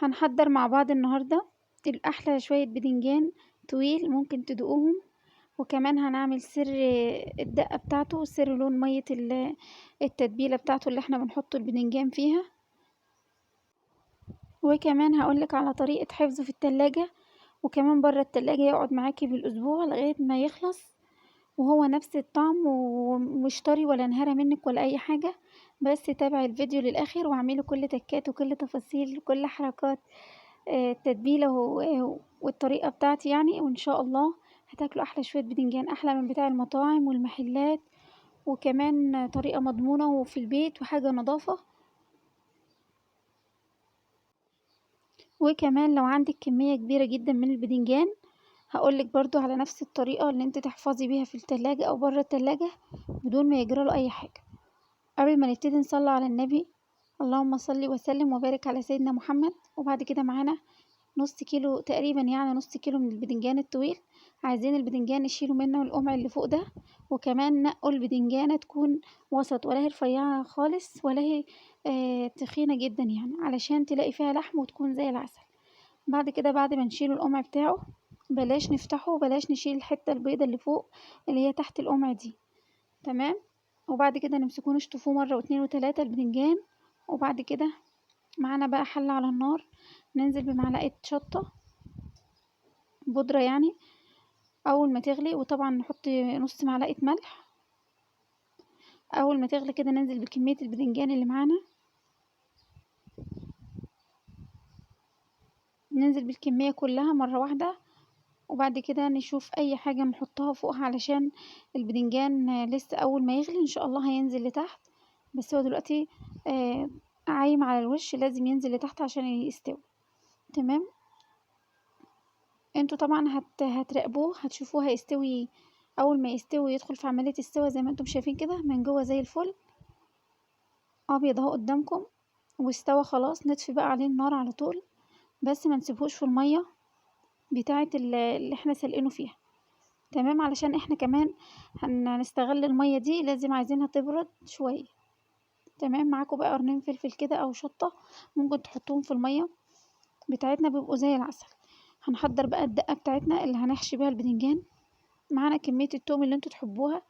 هنحضر مع بعض النهاردة الأحلى شوية بدنجان طويل ممكن تدوقوهم، وكمان هنعمل سر الدقة بتاعته، سر لون مية التتبيلة بتاعته اللي احنا بنحط البدنجان فيها. وكمان هقولك على طريقة حفظه في التلاجة، وكمان برا التلاجة يقعد معاكي بالأسبوع لغاية ما يخلص وهو نفس الطعم ومش طري ولا انهرى منك ولا أي حاجة. بس تابعي الفيديو للآخر واعملي كل تكات وكل تفاصيل وكل حركات التتبيلة والطريقة بتاعتي يعني، وإن شاء الله هتاكلوا أحلى شوية بدنجان، أحلى من بتاع المطاعم والمحلات، وكمان طريقة مضمونة وفي البيت وحاجة نظافة. وكمان لو عندك كمية كبيرة جدا من البدنجان هقولك برضو على نفس الطريقة اللي انت تحفظي بيها في التلاجة أو برا التلاجة بدون ما يجراله أي حاجة. قبل ما نبتدي نصلي على النبي، اللهم صل وسلم وبارك على سيدنا محمد. وبعد كده معانا نص كيلو تقريبا، يعني نص كيلو من البدنجان الطويل. عايزين البدنجان نشيله منه القمع اللي فوق ده، وكمان نقوا البدنجانة تكون وسط، ولا هي رفيعة خالص ولا هي تخينة جدا، يعني علشان تلاقي فيها لحم وتكون زي العسل. بعد كده بعد ما نشيل القمع بتاعه بلاش نفتحه وبلاش نشيل الحتة البيضة اللي فوق اللي هي تحت القمع دي، تمام. وبعد كده نمسكوه نشطفوه مرة واتنين وتلاتة البدنجان. وبعد كده معانا بقى حلة على النار، ننزل بمعلقة شطة بودرة يعني أول ما تغلي، وطبعا نحط نص معلقة ملح. أول ما تغلي كده ننزل بكمية البدنجان اللي معانا، ننزل بالكمية كلها مرة واحدة. وبعد كده نشوف أي حاجة نحطها فوقها علشان البدنجان لسه أول ما يغلي إن شاء الله هينزل لتحت، بس هو دلوقتي عايم على الوش، لازم ينزل لتحت عشان يستوي، تمام. انتوا طبعا هتراقبوه هتشوفوه هيستوي. اول ما يستوي يدخل في عملية السوا زي ما انتم شايفين كده من جوه زي الفل ابيض اهو قدامكم، واستوى خلاص. نطفي بقى عليه النار على طول، بس ما نسيبهوش في المية بتاعة اللي احنا سلقينه فيها، تمام. علشان احنا كمان هنستغل المية دي، لازم عايزينها تبرد شوية، تمام. معاكم بقى قرنين فلفل كده او شطة ممكن تحطوهم في المية بتاعتنا بيبقوا زي العسل. هنحضر بقى الدقة بتاعتنا اللي هنحشي بيها البدنجان. معانا كمية التوم اللي انتوا تحبوها،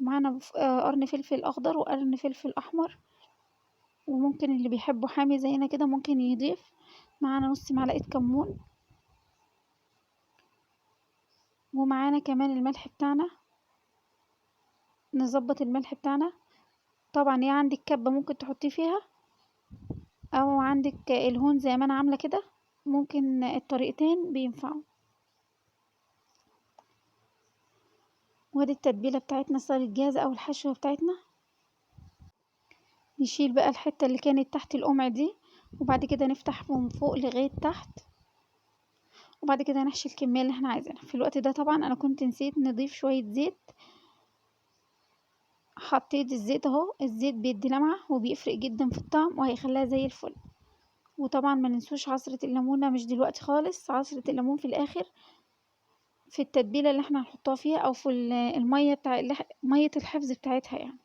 ومعانا قرن فلفل اخضر وقرن فلفل احمر، وممكن اللي بيحبه حامي زينا كده ممكن يضيف. معانا نص معلقة كمون، ومعانا كمان الملح بتاعنا، نظبط الملح بتاعنا. طبعا يا عندك كبة ممكن تحطيه فيها، او عندك الهون زي ما انا عاملة كده، ممكن الطريقتين بينفعوا. وادي التتبيلة بتاعتنا صارت جاهزة او الحشوة بتاعتنا. نشيل بقى الحتة اللي كانت تحت القمع دي، وبعد كده نفتح من فوق لغاية تحت، وبعد كده نحشي الكمية اللي احنا عايزينها. في الوقت ده طبعا انا كنت نسيت نضيف شوية زيت، حطيت الزيت اهو. الزيت بيدي لمعة وبيفرق جدا في الطعم وهيخليها زي الفل. وطبعا ما ننسوش عصرة الليمونة، مش دلوقتي خالص، عصرة الليمون في الاخر في التتبيلة اللي احنا هنحطها فيها، او في المية مية الحفظ بتاعتها يعني.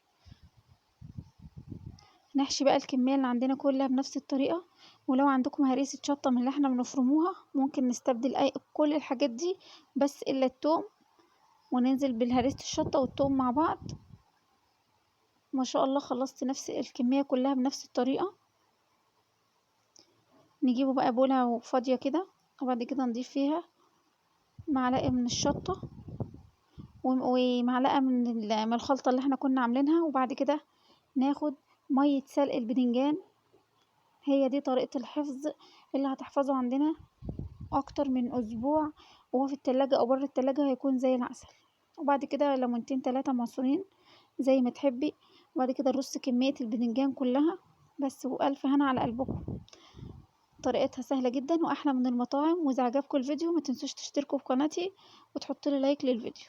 نحشي بقى الكمية اللي عندنا كلها بنفس الطريقة. ولو عندكم هريسة شطة من اللي احنا بنفرموها ممكن نستبدل كل الحاجات دي بس الا التوم، وننزل بالهريسة الشطة والتوم مع بعض. ما شاء الله خلصت نفس الكمية كلها بنفس الطريقة. نجيبه بقى بولة فاضية كده، وبعد كده نضيف فيها معلقة من الشطة ومعلقة من الخلطة اللي احنا كنا عاملينها. وبعد كده ناخد مية سلق البدنجان، هي دي طريقة الحفظ اللي هتحفظه عندنا اكتر من اسبوع، وهو في التلاجة او بره التلاجة هيكون زي العسل. وبعد كده ليمونتين 3 معصورين زي ما تحبي. وبعد كده نرص كمية البدنجان كلها بس، والف هنا على قلبكم. طريقتها سهلة جدا واحلى من المطاعم. واذا عجبكم الفيديو ما تنسوش تشتركوا في قناتي وتحطوا لي لايك للفيديو.